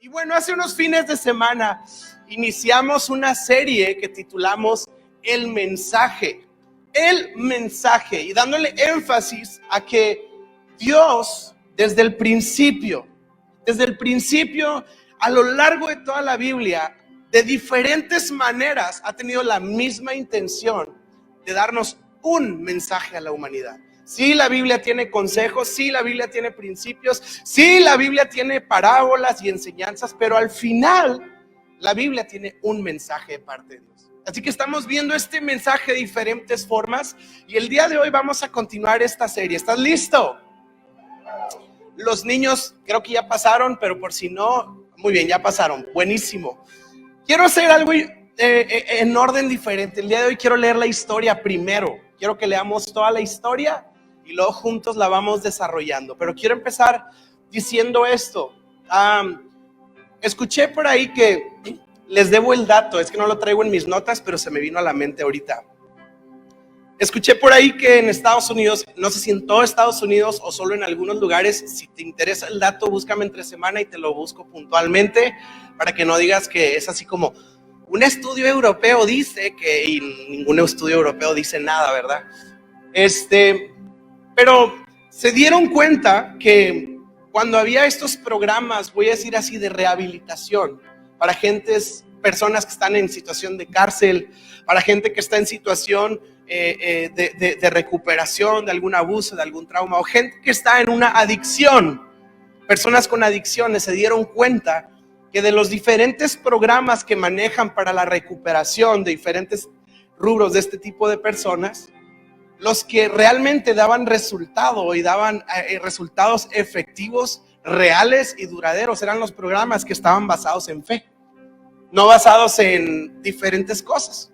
Y bueno, hace unos fines de semana iniciamos una serie que titulamos El Mensaje. El Mensaje, y dándole énfasis a que Dios desde el principio, a lo largo de toda la Biblia, de diferentes maneras ha tenido la misma intención de darnos un mensaje a la humanidad. Sí, la Biblia tiene consejos, sí, la Biblia tiene principios, sí, la Biblia tiene parábolas y enseñanzas, pero al final la Biblia tiene un mensaje de parte de Dios. Así que estamos viendo este mensaje de diferentes formas y el día de hoy vamos a continuar esta serie. ¿Estás listo? Los niños creo que ya pasaron, pero por si no, muy bien, ya pasaron, buenísimo. Quiero hacer algo en orden diferente. El día de hoy quiero leer la historia primero. Quiero que leamos toda la historia y luego juntos la vamos desarrollando. Pero quiero empezar diciendo esto. Escuché por ahí que les debo el dato, es que no lo traigo en mis notas, pero se me vino a la mente ahorita. Escuché por ahí que en Estados Unidos, no sé si en todo Estados Unidos o solo en algunos lugares, si te interesa el dato, búscame entre semana y te lo busco puntualmente para que no digas que es así como un estudio europeo dice que, y ningún estudio europeo dice nada, ¿verdad? Pero se dieron cuenta que cuando había estos programas, voy a decir así, de rehabilitación para personas que están en situación de cárcel, para gente que está en situación de recuperación de algún abuso, de algún trauma, o gente que está en una adicción, personas con adicciones, se dieron cuenta que de los diferentes programas que manejan para la recuperación de diferentes rubros de este tipo de personas, los que realmente daban resultado y daban resultados efectivos, reales y duraderos, eran los programas que estaban basados en fe, no basados en diferentes cosas.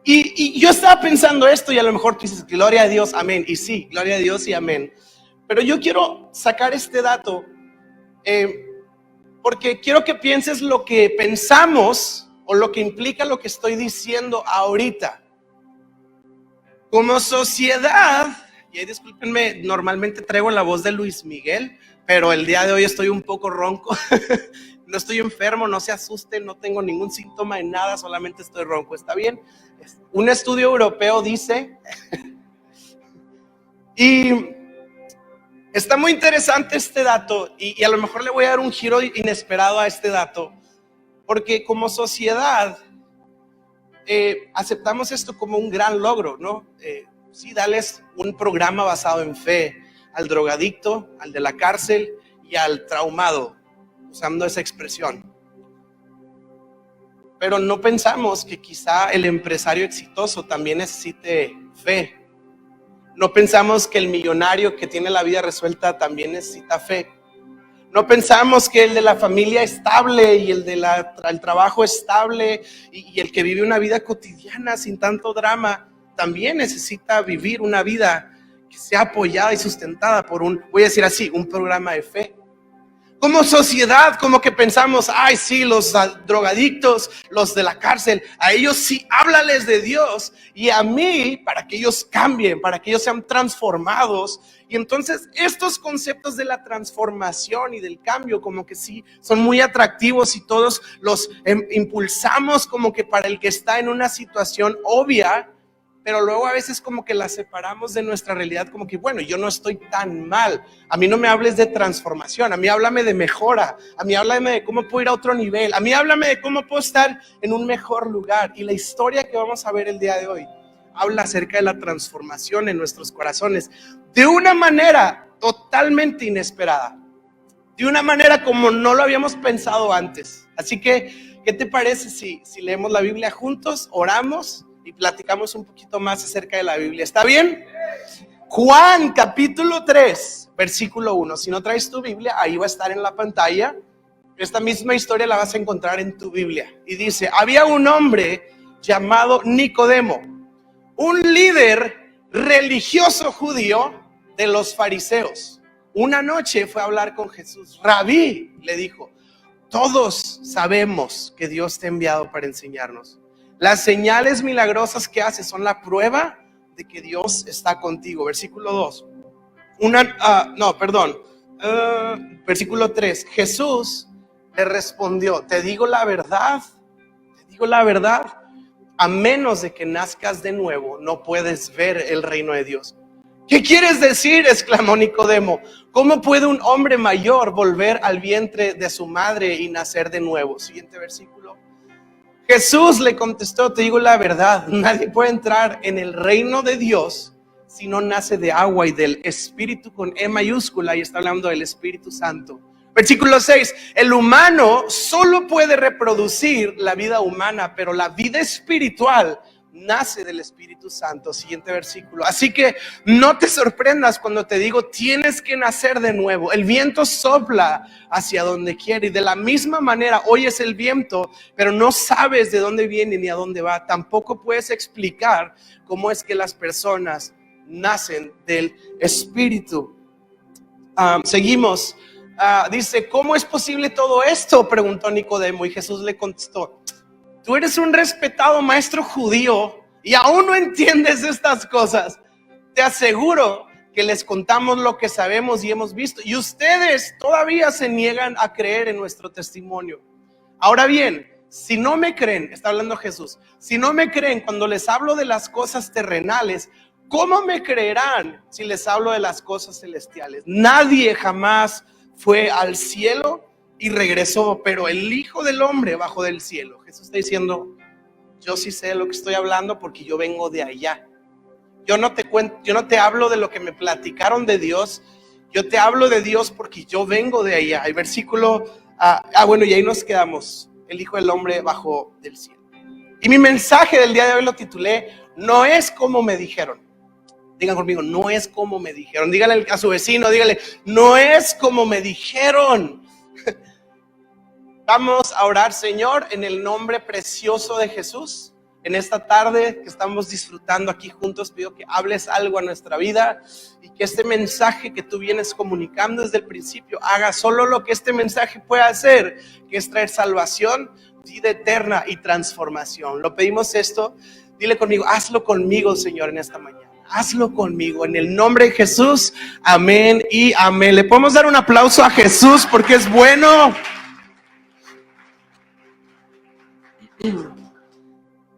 Y yo estaba pensando esto y a lo mejor tú dices, gloria a Dios, amén. Y sí, gloria a Dios y amén. Pero yo quiero sacar este dato porque quiero que pienses lo que pensamos o lo que implica lo que estoy diciendo ahorita. Como sociedad, y ahí discúlpenme, normalmente traigo la voz de Luis Miguel, pero el día de hoy estoy un poco ronco. No estoy enfermo, no se asusten, no tengo ningún síntoma de nada, solamente estoy ronco, ¿está bien? Un estudio europeo dice, y está muy interesante este dato, y a lo mejor le voy a dar un giro inesperado a este dato, porque como sociedad aceptamos esto como un gran logro, ¿no? Sí, darles un programa basado en fe al drogadicto, al de la cárcel y al traumado, usando esa expresión. Pero no pensamos que quizá el empresario exitoso también necesite fe. No pensamos que el millonario que tiene la vida resuelta también necesita fe. No pensamos que el de la familia estable y el del trabajo estable y el que vive una vida cotidiana sin tanto drama también necesita vivir una vida que sea apoyada y sustentada por voy a decir así, un programa de fe. Como sociedad, como que pensamos, ay sí, los drogadictos, los de la cárcel, a ellos sí háblales de Dios, y a mí, para que ellos cambien, para que ellos sean transformados. Y entonces estos conceptos de la transformación y del cambio como que sí son muy atractivos y todos los impulsamos como que para el que está en una situación obvia, pero luego a veces como que la separamos de nuestra realidad, como que bueno, yo no estoy tan mal, a mí no me hables de transformación, a mí háblame de mejora, a mí háblame de cómo puedo ir a otro nivel, a mí háblame de cómo puedo estar en un mejor lugar. Y la historia que vamos a ver el día de hoy habla acerca de la transformación en nuestros corazones de una manera totalmente inesperada, de una manera como no lo habíamos pensado antes. Así que, ¿qué te parece si leemos la Biblia juntos, oramos y platicamos un poquito más acerca de la Biblia? ¿Está bien? Juan capítulo 3, versículo 1. Si no traes tu Biblia, ahí va a estar en la pantalla. Esta misma historia la vas a encontrar en tu Biblia. Y dice, había un hombre llamado Nicodemo, un líder religioso judío de los fariseos. Una noche fue a hablar con Jesús. Rabí, le dijo, todos sabemos que Dios te ha enviado para enseñarnos. Las señales milagrosas que haces son la prueba de que Dios está contigo. Versículo 2. Versículo 3. Jesús Le respondió, te digo la verdad, a menos de que nazcas de nuevo, no puedes ver el reino de Dios. ¿Qué quieres decir?, exclamó Nicodemo. ¿Cómo puede un hombre mayor volver al vientre de su madre y nacer de nuevo? Siguiente versículo. Jesús le contestó, te digo la verdad, nadie puede entrar en el reino de Dios si no nace de agua y del Espíritu con E mayúscula, y está hablando del Espíritu Santo. Versículo 6, el humano solo puede reproducir la vida humana, pero la vida espiritual nace del Espíritu Santo. Siguiente versículo. Así que no te sorprendas cuando te digo, tienes que nacer de nuevo. El viento sopla hacia donde quiere y de la misma manera oyes el viento, pero no sabes de dónde viene ni a dónde va. Tampoco puedes explicar cómo es que las personas nacen del Espíritu. Seguimos. Dice, ¿cómo es posible todo esto?, preguntó Nicodemo, y Jesús le contestó, tú eres un respetado maestro judío y aún no entiendes estas cosas. Te aseguro que les contamos lo que sabemos y hemos visto, y ustedes todavía se niegan a creer en nuestro testimonio. Ahora bien, si no me creen, está hablando Jesús, si no me creen cuando les hablo de las cosas terrenales, ¿cómo me creerán si les hablo de las cosas celestiales? Nadie jamás fue al cielo y regresó, pero el Hijo del Hombre bajó del cielo. Jesús está diciendo, yo sí sé de lo que estoy hablando porque yo vengo de allá. Yo no te hablo de lo que me platicaron de Dios, yo te hablo de Dios porque yo vengo de allá. El versículo, bueno, y ahí nos quedamos. El Hijo del Hombre bajó del cielo. Y mi mensaje del día de hoy lo titulé, no es como me dijeron. Digan conmigo, no es como me dijeron. Dígale a su vecino, dígale, no es como me dijeron. Vamos a orar, Señor, en el nombre precioso de Jesús. En esta tarde que estamos disfrutando aquí juntos, pido que hables algo a nuestra vida y que este mensaje que tú vienes comunicando desde el principio haga solo lo que este mensaje puede hacer, que es traer salvación, vida eterna y transformación. Lo pedimos esto, dile conmigo, hazlo conmigo, Señor, en esta mañana. Hazlo conmigo, en el nombre de Jesús, amén y amén. Le podemos dar un aplauso a Jesús porque es bueno.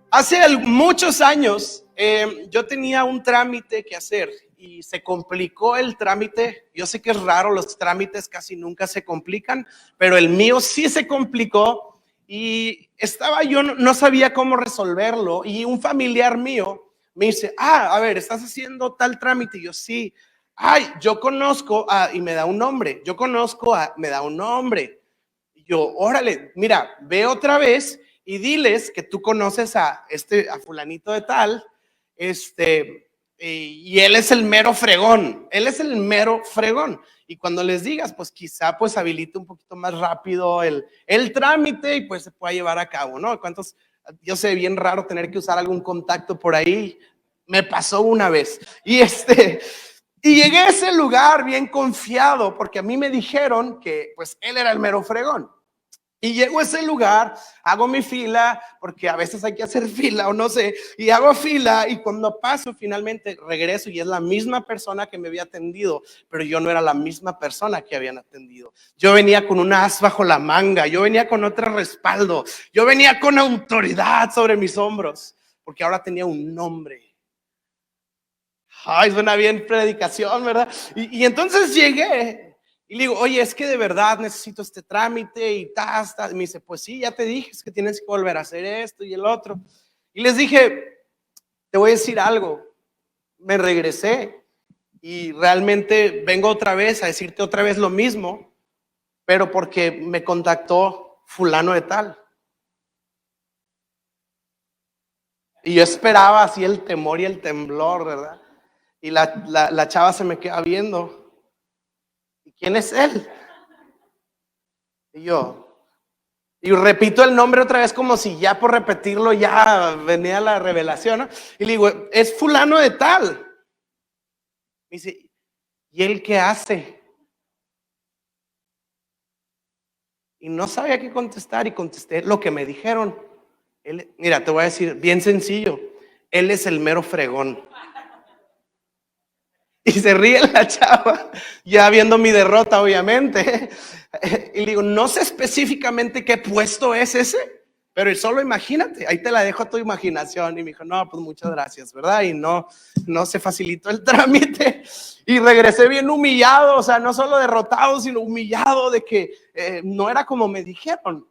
Hace muchos años yo tenía un trámite que hacer y se complicó el trámite. Yo sé que es raro, los trámites casi nunca se complican, pero el mío sí se complicó y yo no sabía cómo resolverlo, y un familiar mío me dice, a ver, ¿estás haciendo tal trámite? Y yo, sí. Yo conozco y me da un nombre. Me da un nombre. Y yo, órale, mira, ve otra vez y diles que tú conoces a fulanito de tal, y él es el mero fregón. Y cuando les digas, pues quizá pues habilite un poquito más rápido el trámite y pues se pueda llevar a cabo, ¿no? Yo sé, bien raro tener que usar algún contacto por ahí. Me pasó una vez. Y llegué a ese lugar bien confiado porque a mí me dijeron que pues él era el mero fregón. Y llego a ese lugar, hago mi fila, porque a veces hay que hacer fila o no sé, y hago fila, y cuando paso finalmente regreso y es la misma persona que me había atendido, pero yo no era la misma persona que habían atendido. Yo venía con una as bajo la manga, yo venía con otro respaldo, yo venía con autoridad sobre mis hombros, porque ahora tenía un nombre. Suena bien predicación, ¿verdad? Y entonces llegué. Y le digo, oye, es que de verdad necesito este trámite y ta. Y me dice, pues sí, ya te dije, es que tienes que volver a hacer esto y el otro. Y les dije, te voy a decir algo. Me regresé y realmente vengo otra vez a decirte otra vez lo mismo, pero porque me contactó fulano de tal. Y yo esperaba así el temor y el temblor, ¿verdad? Y la chava se me queda viendo. ¿Y quién es él? Y repito el nombre otra vez como si ya por repetirlo ya venía la revelación, ¿no? Y le digo, es fulano de tal. Me dice, ¿y él qué hace? Y no sabía qué contestar y contesté lo que me dijeron. Mira, te voy a decir, bien sencillo, él es el mero fregón. Y se ríe la chava, ya viendo mi derrota, obviamente. Y le digo, no sé específicamente qué puesto es ese, pero solo imagínate, ahí te la dejo a tu imaginación. Y me dijo, no, pues muchas gracias, ¿verdad? Y no se facilitó el trámite. Y regresé bien humillado, o sea, no solo derrotado, sino humillado de que no era como me dijeron.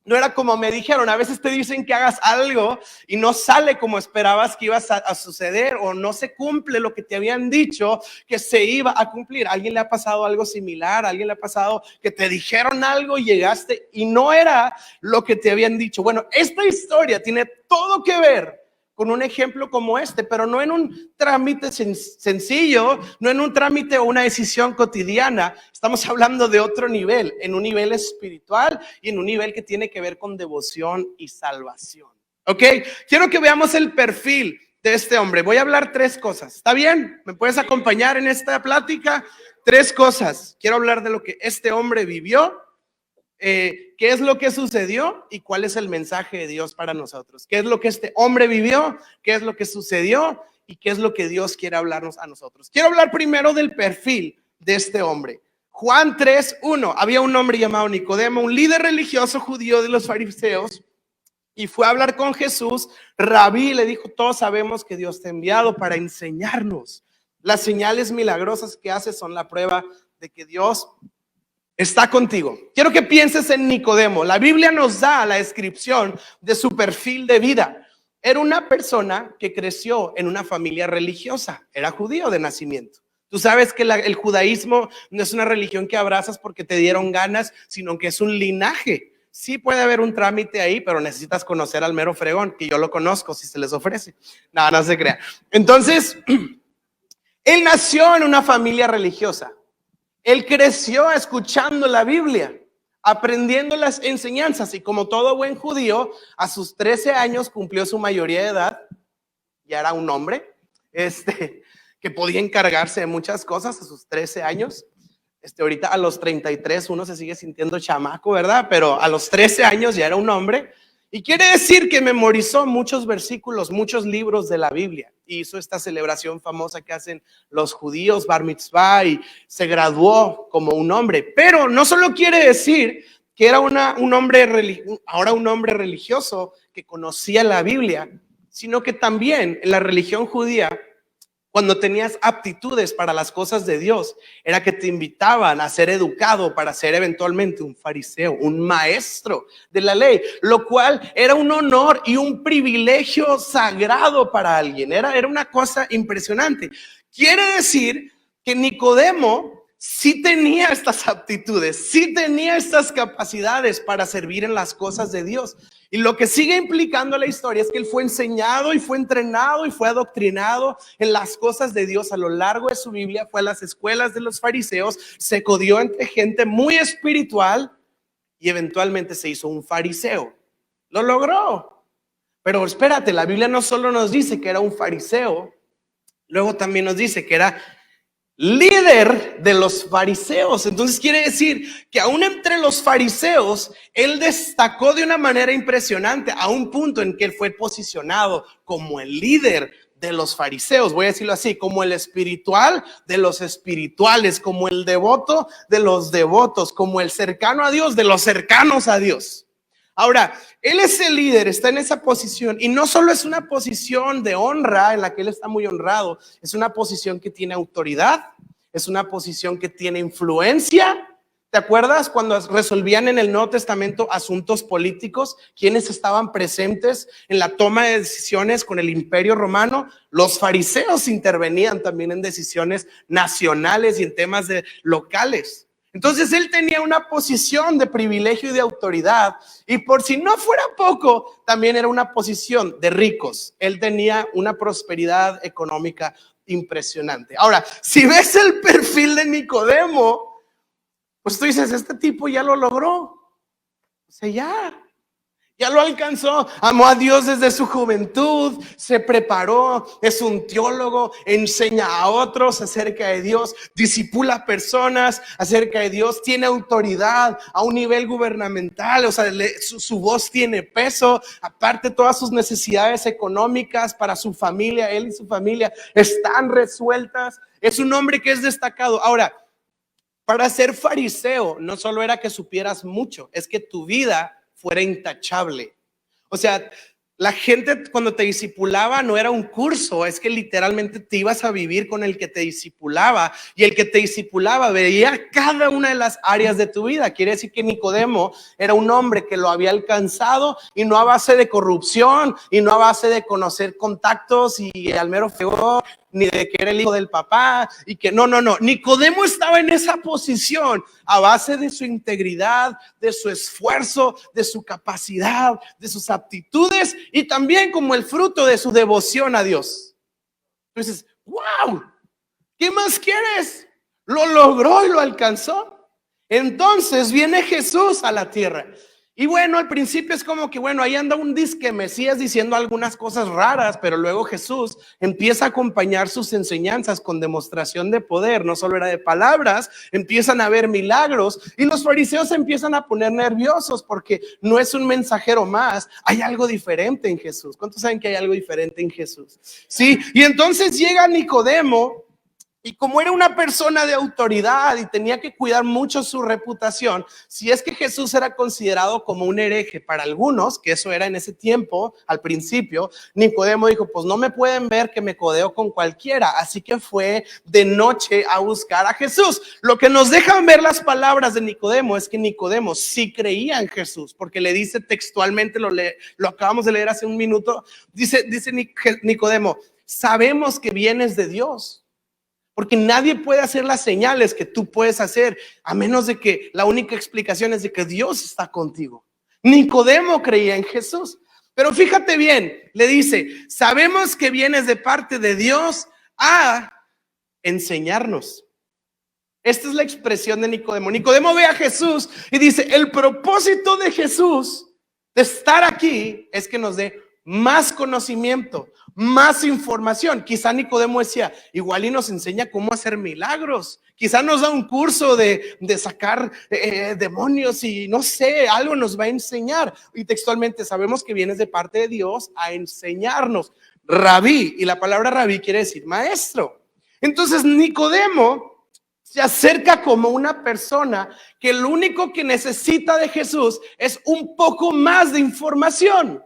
No era como me dijeron. A veces te dicen que hagas algo y no sale como esperabas que ibas a suceder, o no se cumple lo que te habían dicho que se iba a cumplir. ¿A alguien le ha pasado algo similar? ¿A alguien le ha pasado que te dijeron algo y llegaste y no era lo que te habían dicho? Bueno, esta historia tiene todo que ver con un ejemplo como este, pero no en un trámite sencillo, no en un trámite o una decisión cotidiana. Estamos hablando de otro nivel, en un nivel espiritual y en un nivel que tiene que ver con devoción y salvación. ¿Ok? Quiero que veamos el perfil de este hombre. Voy a hablar 3 cosas. ¿Está bien? ¿Me puedes acompañar en esta plática? 3 cosas. Quiero hablar de lo que este hombre vivió. ¿Qué es lo que sucedió y cuál es el mensaje de Dios para nosotros? ¿Qué es lo que este hombre vivió? ¿Qué es lo que sucedió? ¿Y qué es lo que Dios quiere hablarnos a nosotros? Quiero hablar primero del perfil de este hombre. Juan 3:1. Había un hombre llamado Nicodemo, un líder religioso judío de los fariseos, y fue a hablar con Jesús. Rabí, le dijo, todos sabemos que Dios te ha enviado para enseñarnos. Las señales milagrosas que hace son la prueba de que Dios está contigo. Quiero que pienses en Nicodemo. La Biblia nos da la descripción de su perfil de vida. Era una persona que creció en una familia religiosa. Era judío de nacimiento. Tú sabes que el judaísmo no es una religión que abrazas porque te dieron ganas, sino que es un linaje. Sí puede haber un trámite ahí, pero necesitas conocer al mero fregón, que yo lo conozco si se les ofrece. No se crea. Entonces, él nació en una familia religiosa. Él creció escuchando la Biblia, aprendiendo las enseñanzas, y como todo buen judío, a sus 13 años cumplió su mayoría de edad. Ya era un hombre que podía encargarse de muchas cosas a sus 13 años. Ahorita a los 33 uno se sigue sintiendo chamaco, ¿verdad? Pero a los 13 años ya era un hombre. Y quiere decir que memorizó muchos versículos, muchos libros de la Biblia. Hizo esta celebración famosa que hacen los judíos, Bar Mitzvah, y se graduó como un hombre. Pero no solo quiere decir que era un hombre religioso que conocía la Biblia, sino que también en la religión judía, cuando tenías aptitudes para las cosas de Dios, era que te invitaban a ser educado para ser eventualmente un fariseo, un maestro de la ley, lo cual era un honor y un privilegio sagrado para alguien. Era una cosa impresionante. Quiere decir que Nicodemo sí tenía estas aptitudes, sí tenía estas capacidades para servir en las cosas de Dios. Y lo que sigue implicando la historia es que él fue enseñado y fue entrenado y fue adoctrinado en las cosas de Dios a lo largo de su Biblia. Fue a las escuelas de los fariseos, se codió entre gente muy espiritual y eventualmente se hizo un fariseo. Lo logró. Pero espérate, la Biblia no solo nos dice que era un fariseo, luego también nos dice que era líder de los fariseos. Entonces quiere decir que aún entre los fariseos él destacó de una manera impresionante, a un punto en que él fue posicionado como el líder de los fariseos. Voy a decirlo así, como el espiritual de los espirituales, como el devoto de los devotos, como el cercano a Dios de los cercanos a Dios. Ahora, él es el líder, está en esa posición, y no solo es una posición de honra en la que él está muy honrado, es una posición que tiene autoridad, es una posición que tiene influencia. ¿Te acuerdas cuando resolvían en el Nuevo Testamento asuntos políticos? ¿Quiénes estaban presentes en la toma de decisiones con el Imperio Romano? Los fariseos intervenían también en decisiones nacionales y en temas locales. Entonces él tenía una posición de privilegio y de autoridad, y por si no fuera poco, también era una posición de ricos. Él tenía una prosperidad económica impresionante. Ahora, si ves el perfil de Nicodemo, pues tú dices, este tipo ya lo logró. O sea, Ya lo alcanzó, amó a Dios desde su juventud, se preparó, es un teólogo, enseña a otros acerca de Dios, disipula personas acerca de Dios, tiene autoridad a un nivel gubernamental, o sea, su voz tiene peso, aparte todas sus necesidades económicas para su familia, él y su familia están resueltas, es un hombre que es destacado. Ahora, para ser fariseo no solo era que supieras mucho, es que tu vida fuera intachable. O sea, la gente cuando te discipulaba no era un curso, es que literalmente te ibas a vivir con el que te discipulaba, y el que te discipulaba veía cada una de las áreas de tu vida. Quiere decir que Nicodemo era un hombre que lo había alcanzado, y no a base de corrupción, y no a base de conocer contactos y al mero feo, ni de que era el hijo del papá, y que no. Nicodemo estaba en esa posición a base de su integridad, de su esfuerzo, de su capacidad, de sus aptitudes, y también como el fruto de su devoción a Dios. Entonces, wow, ¿qué más quieres? Lo logró y lo alcanzó. Entonces viene Jesús a la tierra. Y bueno, al principio es como que bueno, ahí anda un disque Mesías diciendo algunas cosas raras, pero luego Jesús empieza a acompañar sus enseñanzas con demostración de poder. No solo era de palabras, empiezan a haber milagros, y los fariseos se empiezan a poner nerviosos porque no es un mensajero más, hay algo diferente en Jesús. ¿Cuántos saben que hay algo diferente en Jesús? Sí, y entonces llega Nicodemo. Y como era una persona de autoridad y tenía que cuidar mucho su reputación, si es que Jesús era considerado como un hereje para algunos, que eso era en ese tiempo, al principio, Nicodemo dijo, pues no me pueden ver que me codeo con cualquiera. Así que fue de noche a buscar a Jesús. Lo que nos dejan ver las palabras de Nicodemo es que Nicodemo sí creía en Jesús, porque le dice textualmente, lo acabamos de leer hace un minuto, dice Nicodemo, sabemos que vienes de Dios. Porque nadie puede hacer las señales que tú puedes hacer, a menos de que la única explicación es de que Dios está contigo. Nicodemo creía en Jesús. Pero fíjate bien, le dice, sabemos que vienes de parte de Dios a enseñarnos. Esta es la expresión de Nicodemo. Nicodemo ve a Jesús y dice, el propósito de Jesús de estar aquí es que nos dé más conocimiento, más información. Quizá Nicodemo decía, igual y nos enseña cómo hacer milagros, quizá nos da un curso de sacar demonios, y no sé, algo nos va a enseñar. Y textualmente sabemos que vienes de parte de Dios a enseñarnos. Rabí, y la palabra rabí quiere decir maestro. Entonces Nicodemo se acerca como una persona que lo único que necesita de Jesús es un poco más de información.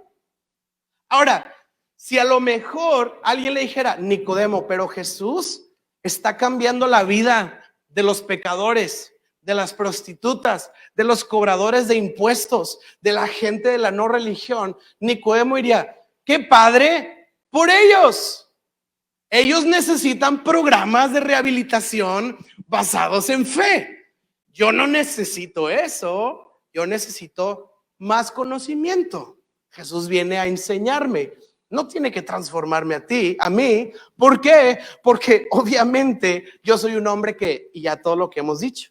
Ahora, si a lo mejor alguien le dijera, Nicodemo, pero Jesús está cambiando la vida de los pecadores, de las prostitutas, de los cobradores de impuestos, de la gente de la no religión, Nicodemo diría, qué padre por ellos. Ellos necesitan programas de rehabilitación basados en fe. Yo no necesito eso, yo necesito más conocimiento. Jesús viene a enseñarme, no tiene que transformarme a mí. ¿Por qué? Porque obviamente yo soy un hombre que, y ya todo lo que hemos dicho,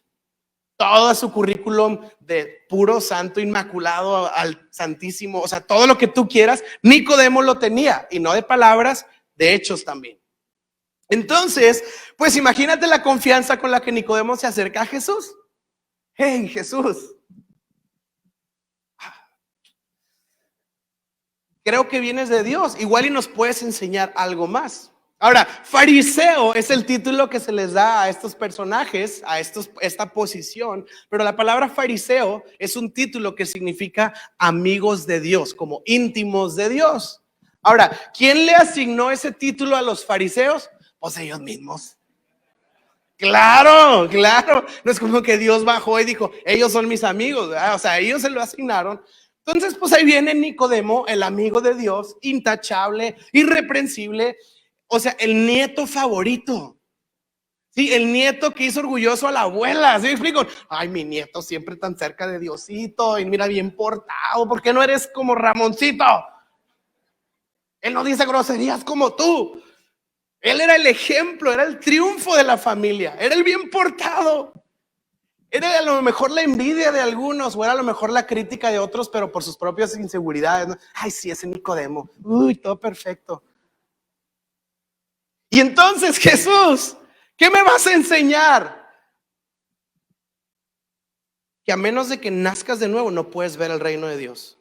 todo su currículum de puro santo inmaculado al santísimo, o sea, todo lo que tú quieras, Nicodemo lo tenía, y no de palabras, de hechos también. Entonces, pues imagínate la confianza con la que Nicodemo se acerca a Jesús. Hey, Jesús, creo que vienes de Dios, igual y nos puedes enseñar algo más. Ahora, fariseo es el título que se les da a estos personajes, esta posición, pero la palabra fariseo es un título que significa amigos de Dios, como íntimos de Dios. Ahora, ¿quién le asignó ese título a los fariseos? Pues ellos mismos. Claro, no es como que Dios bajó y dijo, ellos son mis amigos, ¿verdad? O sea, ellos se lo asignaron. Entonces, pues ahí viene Nicodemo, el amigo de Dios, intachable, irreprensible, o sea, el nieto favorito. Sí, el nieto que hizo orgulloso a la abuela. ¿Sí me explico? Ay, mi nieto siempre tan cerca de Diosito y mira bien portado. ¿Por qué no eres como Ramoncito? Él no dice groserías como tú. Él era el ejemplo, era el triunfo de la familia, era el bien portado. Era a lo mejor la envidia de algunos, o era a lo mejor la crítica de otros, pero por sus propias inseguridades, ¿no? Ay, sí, ese Nicodemo, uy, todo perfecto. Y entonces, Jesús, ¿qué me vas a enseñar? Que a menos de que nazcas de nuevo no puedes ver el reino de Dios.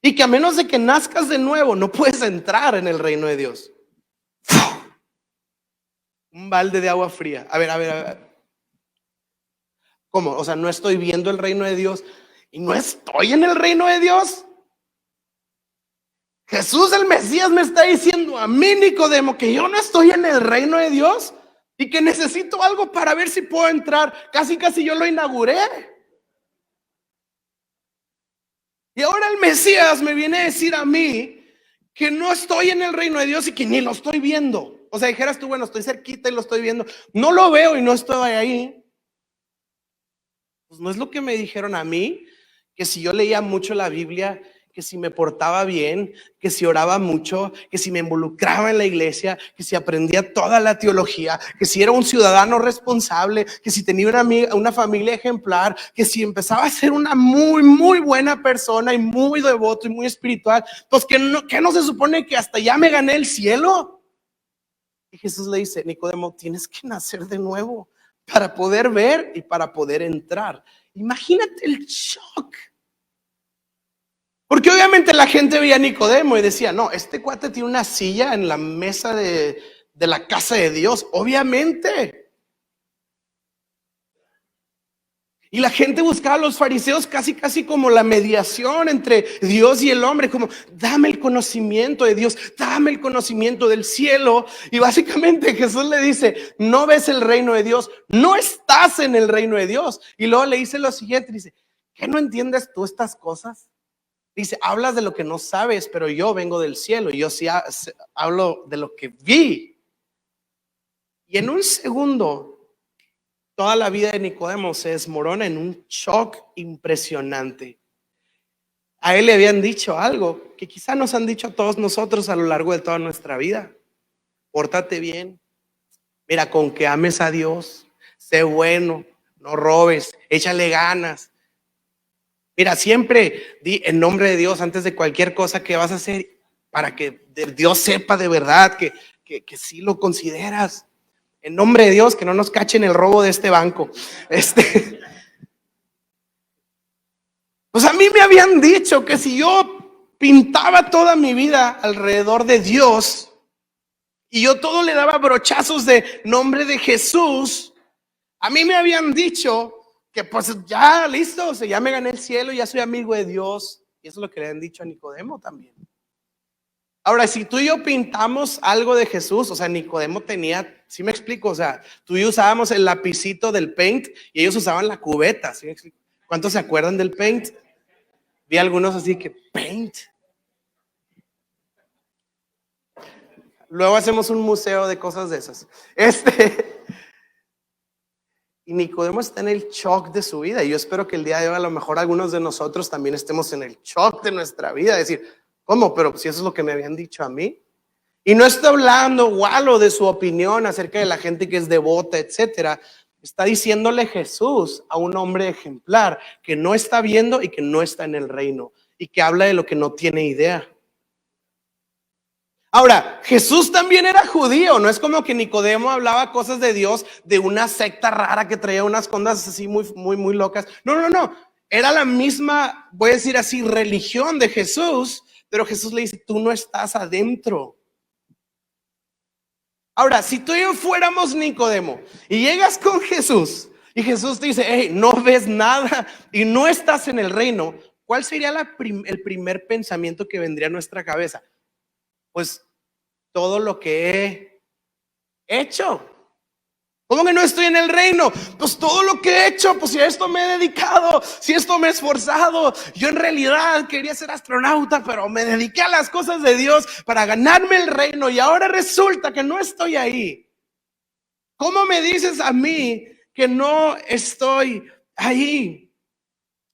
Y que a menos de que nazcas de nuevo no puedes entrar en el reino de Dios. Un balde de agua fría. A ver. ¿Cómo? O sea, no estoy viendo el reino de Dios y no estoy en el reino de Dios. Jesús el Mesías me está diciendo a mí, Nicodemo, que yo no estoy en el reino de Dios y que necesito algo para ver si puedo entrar. Casi yo lo inauguré. Y ahora el Mesías me viene a decir a mí que no estoy en el reino de Dios y que ni lo estoy viendo. O sea, dijeras tú, bueno, estoy cerquita y lo estoy viendo. No lo veo y no estoy ahí. Pues no es lo que me dijeron a mí, que si yo leía mucho la Biblia, que si me portaba bien, que si oraba mucho, que si me involucraba en la iglesia, que si aprendía toda la teología, que si era un ciudadano responsable, que si tenía una familia ejemplar, que si empezaba a ser una muy buena persona y muy devoto y muy espiritual, pues que no se supone que hasta ya me gané el cielo. Y Jesús le dice, Nicodemo, tienes que nacer de nuevo para poder ver y para poder entrar. Imagínate el shock. Porque obviamente la gente veía a Nicodemo y decía, no, este cuate tiene una silla en la mesa de la casa de Dios, obviamente. Y la gente buscaba a los fariseos casi como la mediación entre Dios y el hombre, como dame el conocimiento de Dios, dame el conocimiento del cielo. Y básicamente Jesús le dice, no ves el reino de Dios, no estás en el reino de Dios. Y luego le dice lo siguiente, dice, ¿qué no entiendes tú estas cosas? Dice, hablas de lo que no sabes, pero yo vengo del cielo y yo sí hablo de lo que vi. Y en un segundo, toda la vida de Nicodemo se desmorona en un shock impresionante. A él le habían dicho algo que quizá nos han dicho a todos nosotros a lo largo de toda nuestra vida. Pórtate bien. Mira, con que ames a Dios, sé bueno, no robes, échale ganas. Mira, siempre di en nombre de Dios antes de cualquier cosa que vas a hacer para que Dios sepa de verdad que sí lo consideras. En nombre de Dios, que no nos cachen el robo de este banco. Pues a mí me habían dicho que si yo pintaba toda mi vida alrededor de Dios y yo todo le daba brochazos de nombre de Jesús, a mí me habían dicho que pues ya listo, o sea, ya me gané el cielo, ya soy amigo de Dios. Y eso es lo que le han dicho a Nicodemo también. Ahora, si tú y yo pintamos algo de Jesús, o sea, Nicodemo tenía, ¿sí me explico? O sea, tú y yo usábamos el lapicito del paint y ellos usaban la cubeta, ¿sí me explico? ¿Cuántos se acuerdan del paint? Vi algunos así que, paint. Luego hacemos un museo de cosas de esas. Y Nicodemo está en el shock de su vida. Y yo espero que el día de hoy a lo mejor algunos de nosotros también estemos en el shock de nuestra vida. Decir, ¿cómo? Pero si eso es lo que me habían dicho a mí. Y no está hablando Walo de su opinión acerca de la gente que es devota, etcétera. Está diciéndole Jesús a un hombre ejemplar que no está viendo y que no está en el reino y que habla de lo que no tiene idea. Ahora, Jesús también era judío, no es como que Nicodemo hablaba cosas de Dios de una secta rara que traía unas ondas así muy locas. No. Era la misma, voy a decir así, religión de Jesús, pero Jesús le dice, tú no estás adentro. Ahora, si tú y yo fuéramos Nicodemo y llegas con Jesús y Jesús te dice, hey, no ves nada y no estás en el reino, ¿cuál sería el primer pensamiento que vendría a nuestra cabeza? Pues todo lo que he hecho. ¿Cómo que no estoy en el reino? Pues todo lo que he hecho, pues si a esto me he dedicado, si esto me he esforzado. Yo en realidad quería ser astronauta, pero me dediqué a las cosas de Dios para ganarme el reino y ahora resulta que no estoy ahí. ¿Cómo me dices a mí que no estoy ahí?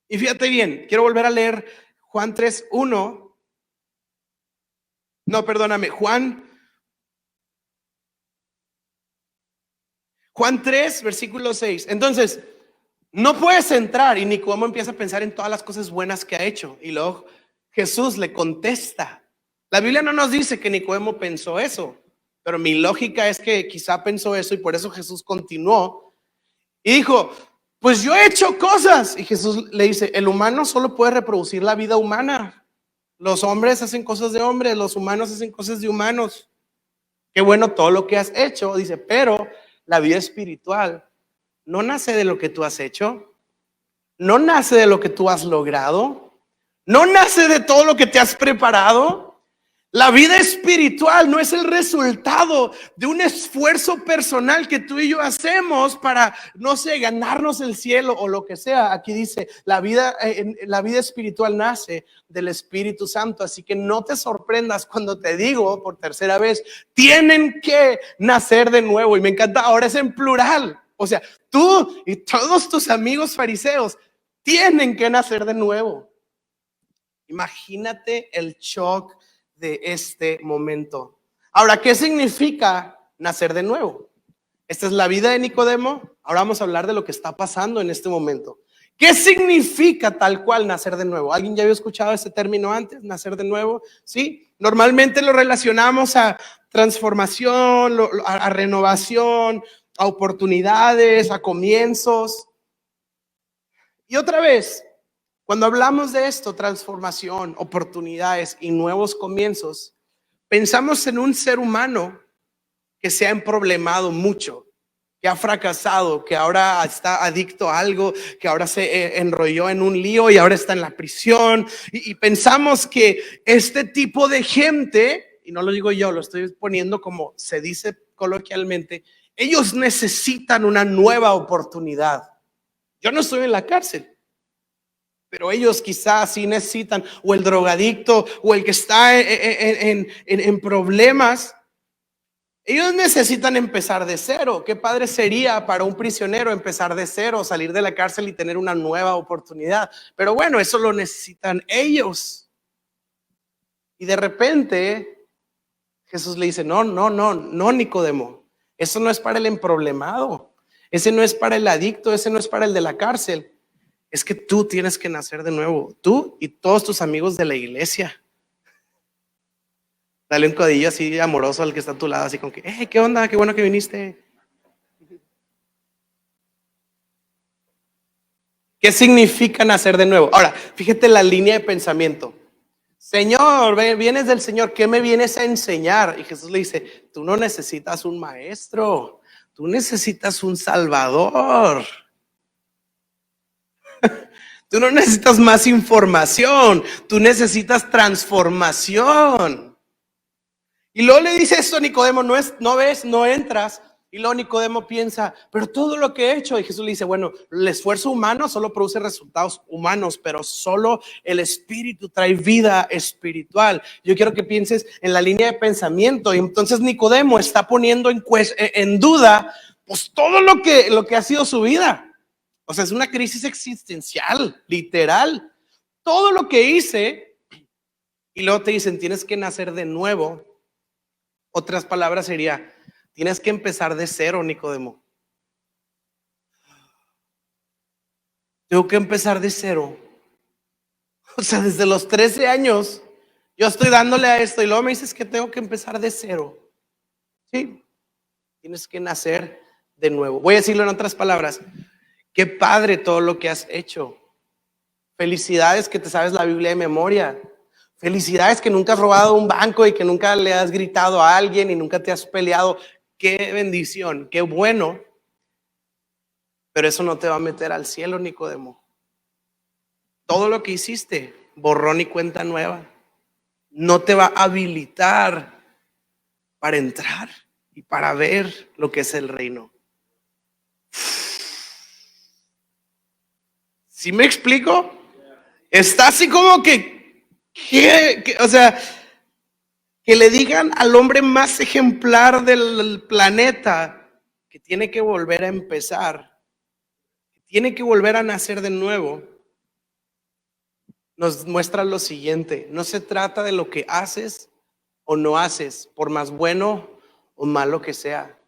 Y fíjate bien, quiero volver a leer Juan 3:1. No, perdóname, Juan 3, versículo 6. Entonces, No puedes entrar. Y Nicodemo empieza a pensar en todas las cosas buenas que ha hecho. Y luego Jesús le contesta. La Biblia no nos dice que Nicodemo pensó eso, pero mi lógica es que quizá pensó eso y por eso Jesús continuó y dijo, pues yo he hecho cosas. Y Jesús le dice, el humano solo puede reproducir la vida humana. Los hombres hacen cosas de hombres, los humanos hacen cosas de humanos. Qué bueno todo lo que has hecho, dice, pero la vida espiritual no nace de lo que tú has hecho, no nace de lo que tú has logrado, no nace de todo lo que te has preparado. La vida espiritual no es el resultado de un esfuerzo personal que tú y yo hacemos para, no sé, ganarnos el cielo o lo que sea. Aquí dice, la vida espiritual nace del Espíritu Santo. Así que no te sorprendas cuando te digo por tercera vez, tienen que nacer de nuevo. Y me encanta, ahora es en plural. O sea, tú y todos tus amigos fariseos tienen que nacer de nuevo. Imagínate el shock de este momento. Ahora, ¿qué significa nacer de nuevo? Esta es la vida de Nicodemo. Ahora vamos a hablar de lo que está pasando en este momento. ¿Qué significa tal cual nacer de nuevo? ¿Alguien ya había escuchado ese término antes, nacer de nuevo? Sí, normalmente lo relacionamos a transformación, a renovación, a oportunidades, a comienzos. Y otra vez, cuando hablamos de esto, transformación, oportunidades y nuevos comienzos, pensamos en un ser humano que se ha emproblemado mucho, que ha fracasado, que ahora está adicto a algo, que ahora se enrolló en un lío y ahora está en la prisión. Y pensamos que este tipo de gente, y no lo digo yo, lo estoy poniendo como se dice coloquialmente, ellos necesitan una nueva oportunidad. Yo no estoy en la cárcel, pero ellos quizás sí necesitan, o el drogadicto, o el que está en problemas, ellos necesitan empezar de cero. Qué padre sería para un prisionero empezar de cero, salir de la cárcel y tener una nueva oportunidad. Pero bueno, eso lo necesitan ellos. Y de repente Jesús le dice, no, Nicodemo, eso no es para el emproblemado, ese no es para el adicto, ese no es para el de la cárcel. Es que tú tienes que nacer de nuevo, tú y todos tus amigos de la iglesia. Dale un codillo así amoroso al que está a tu lado, así como que, ¿qué onda? Qué bueno que viniste. ¿Qué significa nacer de nuevo? Ahora, fíjate la línea de pensamiento. Señor, vienes del Señor, ¿qué me vienes a enseñar? Y Jesús le dice, tú no necesitas un maestro, tú necesitas un salvador. Tú no necesitas más información, tú necesitas transformación. Y luego le dice esto a Nicodemo, no ves, no entras. Y luego Nicodemo piensa, pero todo lo que he hecho. Y Jesús le dice, bueno, el esfuerzo humano solo produce resultados humanos, pero solo el Espíritu trae vida espiritual. Yo quiero que pienses en la línea de pensamiento. Y entonces Nicodemo está poniendo en duda pues todo lo que ha sido su vida. O sea, es una crisis existencial, literal. Todo lo que hice, y luego te dicen, tienes que nacer de nuevo. Otras palabras sería, tienes que empezar de cero, Nicodemo. Tengo que empezar de cero. O sea, desde los 13 años, yo estoy dándole a esto y luego me dices que tengo que empezar de cero. Sí, tienes que nacer de nuevo. Voy a decirlo en otras palabras. Qué padre todo lo que has hecho. Felicidades que te sabes la Biblia de memoria. Felicidades que nunca has robado un banco y que nunca le has gritado a alguien y nunca te has peleado. Qué bendición, qué bueno. Pero eso no te va a meter al cielo, Nicodemo. Todo lo que hiciste, borrón y cuenta nueva, no te va a habilitar para entrar y para ver lo que es el reino. ¿Sí me explico? Está así como o sea, que le digan al hombre más ejemplar del planeta que tiene que volver a empezar, que tiene que volver a nacer de nuevo, nos muestra lo siguiente: no se trata de lo que haces o no haces, por más bueno o malo que sea.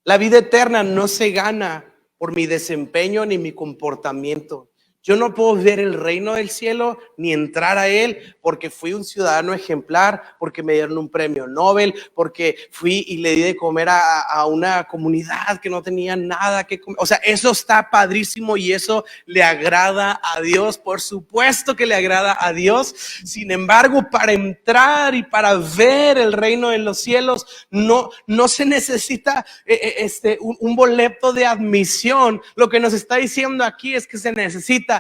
La vida eterna no se gana por mi desempeño ni mi comportamiento. Yo no puedo ver el reino del cielo ni entrar a él porque fui un ciudadano ejemplar, porque me dieron un premio Nobel, porque fui y le di de comer a una comunidad que no tenía nada que comer. O sea, eso está padrísimo y eso le agrada a Dios. Por supuesto que le agrada a Dios. Sin embargo, para entrar y para ver el reino de los cielos, no se necesita un boleto de admisión. Lo que nos está diciendo aquí es que se necesita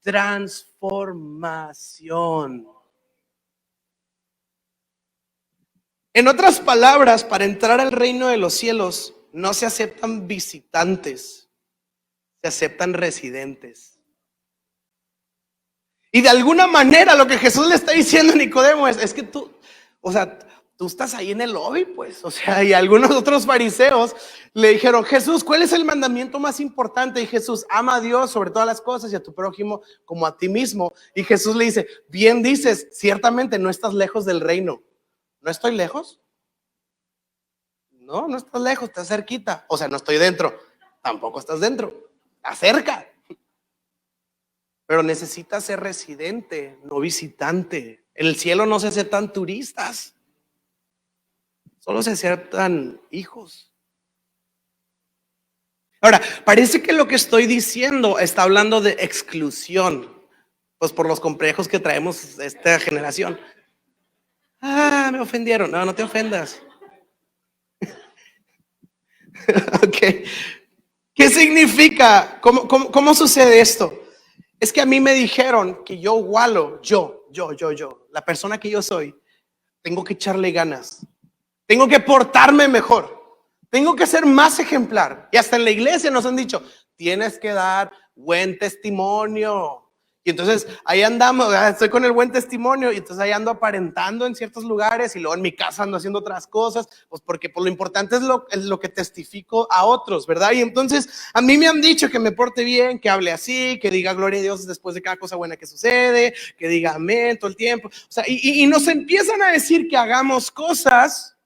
transformación. En otras palabras, para entrar al reino de los cielos no se aceptan visitantes, se aceptan residentes. Y de alguna manera lo que Jesús le está diciendo a Nicodemo es que tú, o sea, tú estás ahí en el lobby, pues. O sea, y algunos otros fariseos le dijeron: Jesús, ¿cuál es el mandamiento más importante? Y Jesús: ama a Dios sobre todas las cosas y a tu prójimo como a ti mismo. Y Jesús le dice: bien dices, ciertamente no estás lejos del reino. ¿No estoy lejos? No estás lejos, estás cerquita. O sea, no estoy dentro, tampoco estás dentro, estás cerca. Pero necesitas ser residente, no visitante. En el cielo no se aceptan turistas, solo se aceptan hijos. Ahora, parece que lo que estoy diciendo está hablando de exclusión, pues por los complejos que traemos esta generación. Me ofendieron. No te ofendas. Ok. ¿Qué significa? ¿Cómo sucede esto? Es que a mí me dijeron que yo, Walo, yo, la persona que yo soy, tengo que echarle ganas, tengo que portarme mejor, tengo que ser más ejemplar. Y hasta en la iglesia nos han dicho: tienes que dar buen testimonio. Y entonces ahí andamos, estoy con el buen testimonio, y entonces ahí ando aparentando en ciertos lugares, y luego en mi casa ando haciendo otras cosas, pues porque lo importante es lo que testifico a otros, ¿verdad? Y entonces a mí me han dicho que me porte bien, que hable así, que diga gloria a Dios después de cada cosa buena que sucede, que diga amén todo el tiempo. O sea, y nos empiezan a decir que hagamos cosas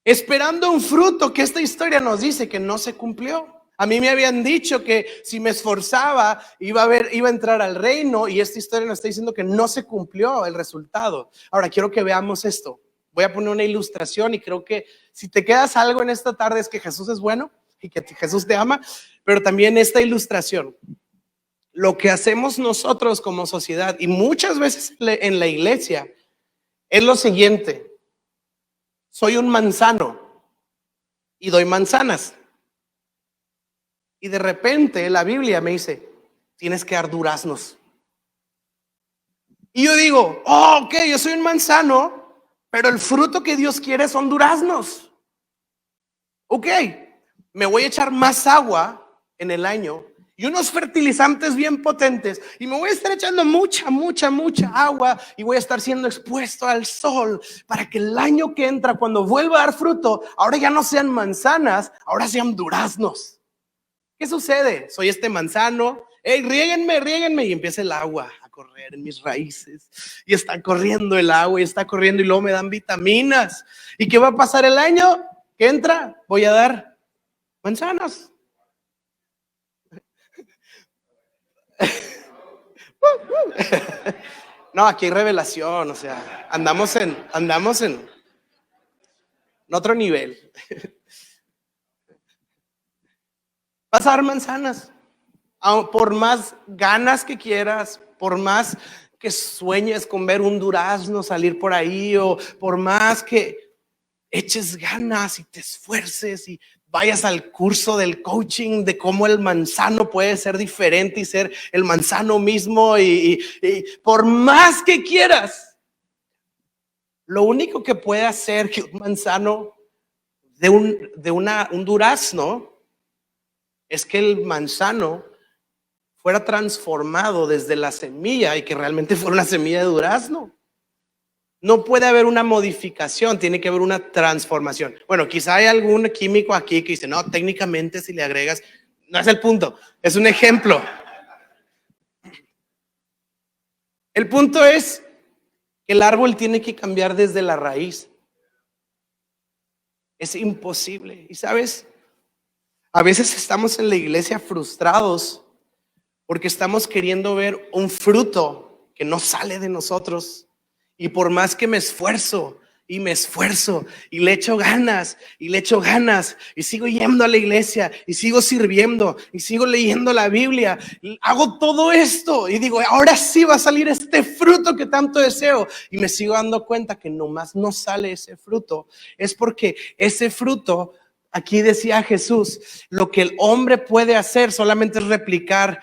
esperando un fruto que esta historia nos dice que no se cumplió. A mí me habían dicho que si me esforzaba iba a entrar al reino, y esta historia nos está diciendo que no se cumplió el resultado. Ahora quiero que veamos esto. Voy a poner una ilustración, y creo que si te quedas algo en esta tarde es que Jesús es bueno y que Jesús te ama, pero también esta ilustración. Lo que hacemos nosotros como sociedad y muchas veces en la iglesia es lo siguiente: soy un manzano y doy manzanas. Y de repente la Biblia me dice: tienes que dar duraznos. Y yo digo: ok, yo soy un manzano, pero el fruto que Dios quiere son duraznos. Ok, me voy a echar más agua en el año y unos fertilizantes bien potentes, y me voy a estar echando mucha agua, y voy a estar siendo expuesto al sol para que el año que entra, cuando vuelva a dar fruto, ahora ya no sean manzanas, ahora sean duraznos. ¿Qué sucede? Soy este manzano, riéguenme, y empieza el agua a correr en mis raíces, y está corriendo el agua, y está corriendo, y luego me dan vitaminas. ¿Y qué va a pasar el año que entra? Voy a dar manzanas. No, aquí hay revelación, o sea, andamos en otro nivel. Vas a dar manzanas, por más ganas que quieras, por más que sueñes con ver un durazno salir por ahí, o por más que eches ganas y te esfuerces y vayas al curso del coaching de cómo el manzano puede ser diferente y ser el manzano mismo, y por más que quieras, lo único que puede hacer que un manzano de un durazno es que el manzano fuera transformado desde la semilla, y que realmente fuera una semilla de durazno. No puede haber una modificación, tiene que haber una transformación. Bueno, quizá hay algún químico aquí que dice: no, técnicamente si le agregas, no es el punto, es un ejemplo. El punto es que el árbol tiene que cambiar desde la raíz. Es imposible. Y sabes, A veces estamos en la iglesia frustrados porque estamos queriendo ver un fruto que no sale de nosotros. Y por más que me esfuerzo y le echo ganas y sigo yendo a la iglesia y sigo sirviendo y sigo leyendo la Biblia, y hago todo esto y digo, ahora sí va a salir este fruto que tanto deseo, y me sigo dando cuenta que nomás no sale ese fruto. Es porque ese fruto, aquí decía Jesús, lo que el hombre puede hacer solamente es replicar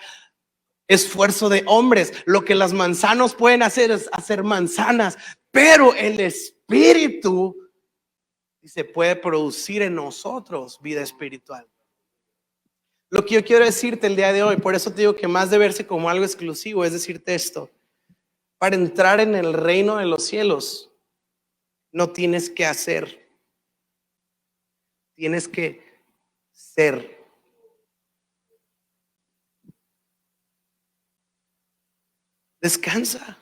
esfuerzo de hombres. Lo que las manzanas pueden hacer es hacer manzanas, pero el Espíritu se puede producir en nosotros vida espiritual. Lo que yo quiero decirte el día de hoy, por eso te digo que más de verse como algo exclusivo, es decirte esto: para entrar en el reino de los cielos no tienes que hacer, tienes que ser. Descansa.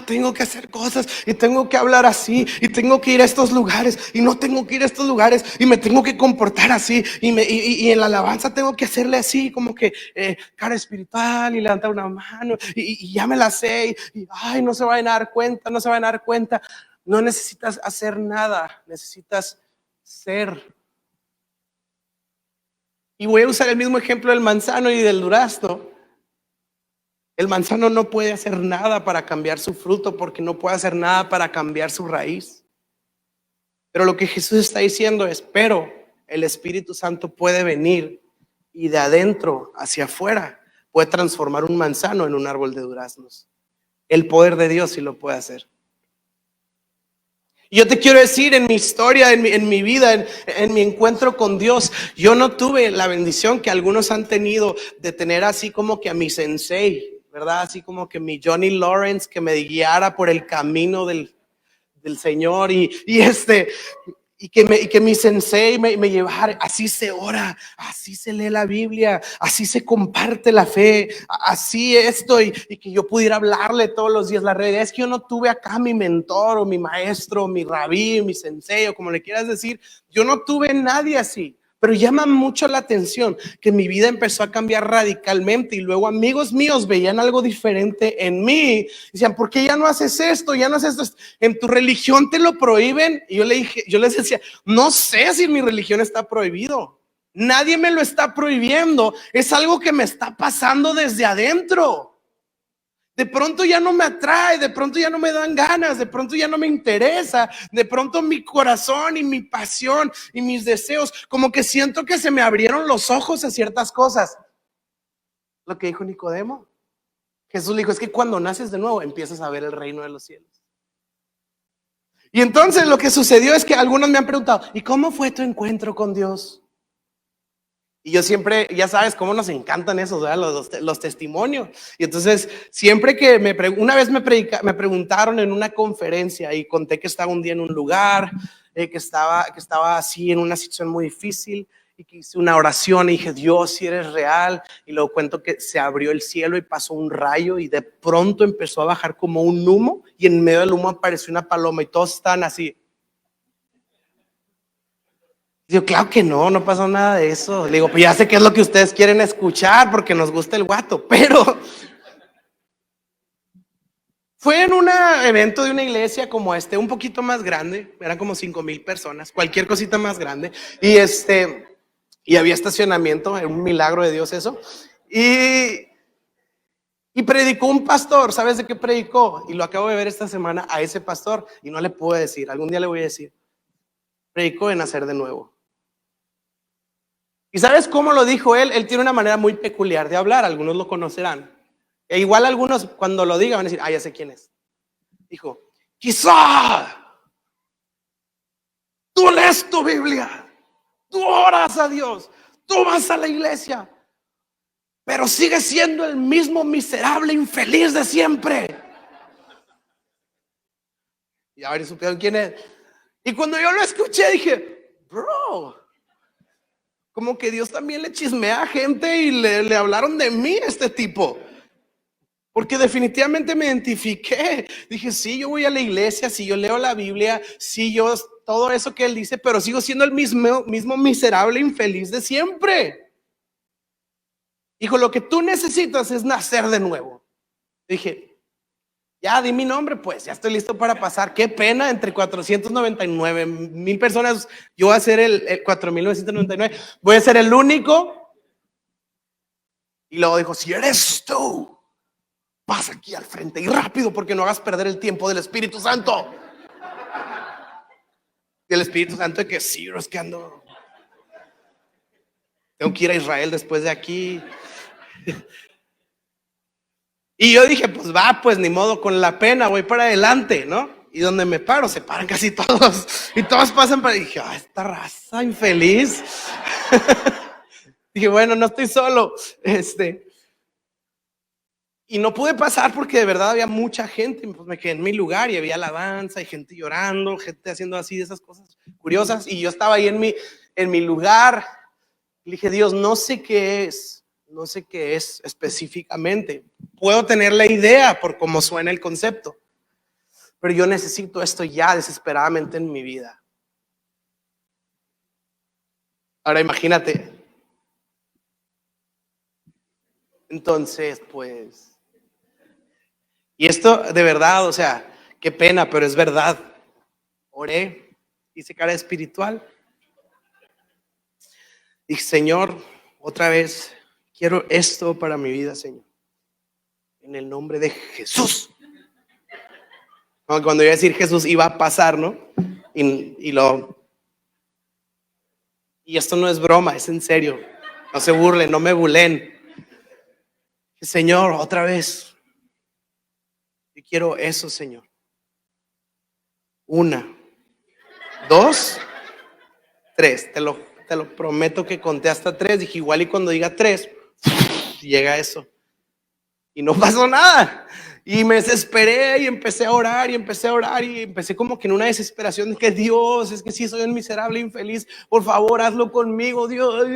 Tengo que hacer cosas y tengo que hablar así y tengo que ir a estos lugares y no tengo que ir a estos lugares y me tengo que comportar así y en la alabanza tengo que hacerle así como que cara espiritual y levantar una mano y ya me la sé y ay, no se van a dar cuenta, no se van a dar cuenta. No necesitas hacer nada, necesitas ser. Y voy a usar el mismo ejemplo del manzano y del durazno. El manzano no puede hacer nada para cambiar su fruto porque no puede hacer nada para cambiar su raíz. Pero lo que Jesús está diciendo es, pero el Espíritu Santo puede venir y de adentro hacia afuera puede transformar un manzano en un árbol de duraznos. El poder de Dios sí lo puede hacer. Y yo te quiero decir, en mi historia, en mi vida, en mi encuentro con Dios, yo no tuve la bendición que algunos han tenido de tener así como que a mi sensei, ¿verdad? Así como que mi Johnny Lawrence, que me guiara por el camino del Señor y que mi sensei me llevara. Así se ora, así se lee la Biblia, así se comparte la fe, así esto, y que yo pudiera hablarle todos los días. La realidad es que yo no tuve acá mi mentor o mi maestro, mi rabí, mi sensei, o como le quieras decir. Yo no tuve nadie así. Pero llama mucho la atención que mi vida empezó a cambiar radicalmente y luego amigos míos veían algo diferente en mí. Decían, ¿por qué ya no haces esto? Ya no haces esto. En tu religión te lo prohíben. Y yo les decía, no sé si en mi religión está prohibido. Nadie me lo está prohibiendo. Es algo que me está pasando desde adentro. De pronto ya no me atrae, de pronto ya no me dan ganas, de pronto ya no me interesa, de pronto mi corazón y mi pasión y mis deseos, como que siento que se me abrieron los ojos a ciertas cosas. Lo que dijo Nicodemo, Jesús le dijo, es que cuando naces de nuevo empiezas a ver el reino de los cielos. Y entonces lo que sucedió es que algunos me han preguntado, ¿y cómo fue tu encuentro con Dios? Y yo siempre, ya sabes cómo nos encantan esos, ¿verdad? Los testimonios. Y entonces, siempre que una vez me preguntaron en una conferencia y conté que estaba un día en un lugar, que estaba así en una situación muy difícil y que hice una oración y dije, Dios, si eres real. Y luego cuento que se abrió el cielo y pasó un rayo y de pronto empezó a bajar como un humo y en medio del humo apareció una paloma y todos están así. Digo, claro que no pasó nada de eso. Le digo, pues ya sé qué es lo que ustedes quieren escuchar porque nos gusta el guato, pero fue en un evento de una iglesia como un poquito más grande, eran como 5,000 personas, cualquier cosita más grande, y había estacionamiento, era un milagro de Dios eso, y predicó un pastor. ¿Sabes de qué predicó? Y lo acabo de ver esta semana a ese pastor y no le puedo decir, algún día le voy a decir. Predicó de nacer de nuevo. ¿Y sabes cómo lo dijo él? Él tiene una manera muy peculiar de hablar, algunos lo conocerán. E igual algunos cuando lo digan van a decir, ya sé quién es. Dijo, quizá tú lees tu Biblia, tú oras a Dios, tú vas a la iglesia, pero sigues siendo el mismo miserable infeliz de siempre. Y a ver, ¿supieron quién es? Y cuando yo lo escuché dije, bro, como que Dios también le chismea a gente y le hablaron de mí a este tipo. Porque definitivamente me identifiqué. Dije, sí, yo voy a la iglesia, sí, yo leo la Biblia, sí, yo todo eso que él dice, pero sigo siendo el mismo miserable infeliz de siempre. Dijo, lo que tú necesitas es nacer de nuevo. Dije, ya di mi nombre, pues ya estoy listo para pasar. Qué pena, entre 499,000 personas, yo voy a ser el 4,999, voy a ser el único. Y luego dijo, si eres tú, pasa aquí al frente y rápido, porque no hagas perder el tiempo del Espíritu Santo. Y el Espíritu Santo de que sí, es que ando, tengo que ir a Israel después de aquí. Y yo dije, pues va, pues ni modo, con la pena voy para adelante, ¿no? Y donde me paro, se paran casi todos. Y todos pasan para... Y dije, esta raza infeliz. Dije, bueno, no estoy solo. Y no pude pasar porque de verdad había mucha gente. Pues me quedé en mi lugar y había alabanza y gente llorando, gente haciendo así de esas cosas curiosas. Y yo estaba ahí en mi lugar. Le dije, Dios, no sé qué es específicamente. Puedo tener la idea por cómo suena el concepto, pero yo necesito esto ya desesperadamente en mi vida. Ahora imagínate. Entonces, pues, y esto de verdad, o sea, qué pena, pero es verdad. Oré, hice cara espiritual. Dije, Señor, otra vez, quiero esto para mi vida, Señor. En el nombre de Jesús. Cuando iba a decir Jesús iba a pasar, ¿no? Y esto no es broma, es en serio. No se burlen, no me bulen. Señor, otra vez. Yo quiero eso, Señor. 1, 2, 3. Te lo prometo que conté hasta 3. Dije, igual y cuando diga 3, llega eso. Y no pasó nada. Y me desesperé y empecé a orar y empecé como que en una desesperación de que Dios, es que sí soy un miserable infeliz, por favor hazlo conmigo, Dios,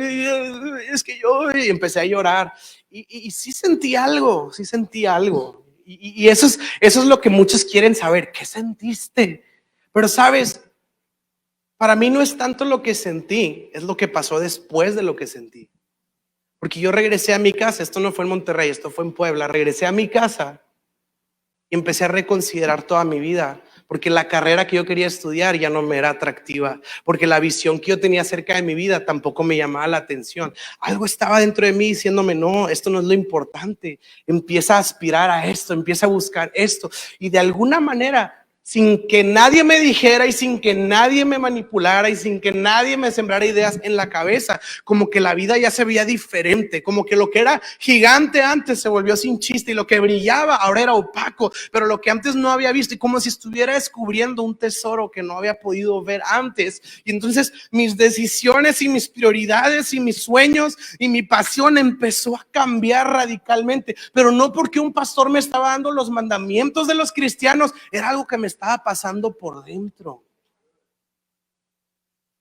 es que yo, y empecé a llorar y sí sentí algo. Y eso es lo que muchos quieren saber, ¿qué sentiste? Pero sabes, para mí no es tanto lo que sentí, es lo que pasó después de lo que sentí. Porque yo regresé a mi casa, esto no fue en Monterrey, esto fue en Puebla, regresé a mi casa y empecé a reconsiderar toda mi vida, porque la carrera que yo quería estudiar ya no me era atractiva, porque la visión que yo tenía acerca de mi vida tampoco me llamaba la atención. Algo estaba dentro de mí diciéndome, no, esto no es lo importante, empieza a aspirar a esto, empieza a buscar esto, y de alguna manera, sin que nadie me dijera y sin que nadie me manipulara y sin que nadie me sembrara ideas en la cabeza, como que la vida ya se veía diferente, como que lo que era gigante antes se volvió sin chiste y lo que brillaba ahora era opaco, pero lo que antes no había visto, y como si estuviera descubriendo un tesoro que no había podido ver antes. Y entonces mis decisiones y mis prioridades y mis sueños y mi pasión empezó a cambiar radicalmente, pero no porque un pastor me estaba dando los mandamientos de los cristianos, era algo que me estaba pasando por dentro.